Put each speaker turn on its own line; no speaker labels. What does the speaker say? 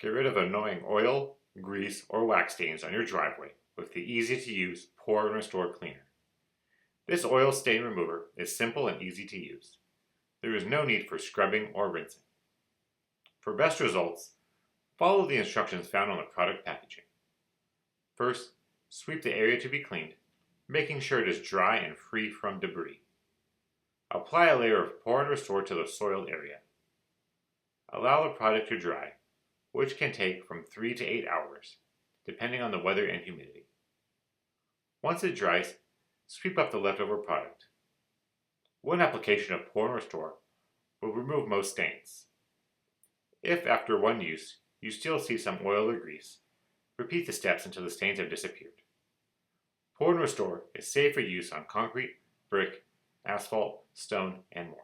Get rid of annoying oil, grease, or wax stains on your driveway with the easy-to-use Pour and Restore Cleaner. This oil stain remover is simple and easy to use. There is no need for scrubbing or rinsing. For best results, follow the instructions found on the product packaging. First, sweep the area to be cleaned, making sure it is dry and free from debris. Apply a layer of Pour and Restore to the soiled area. Allow the product to dry, which can take from 3 to 8 hours, depending on the weather and humidity. Once it dries, sweep up the leftover product. One application of Pour and Restore will remove most stains. If after one use you still see some oil or grease, repeat the steps until the stains have disappeared. Pour and Restore is safe for use on concrete, brick, asphalt, stone, and more.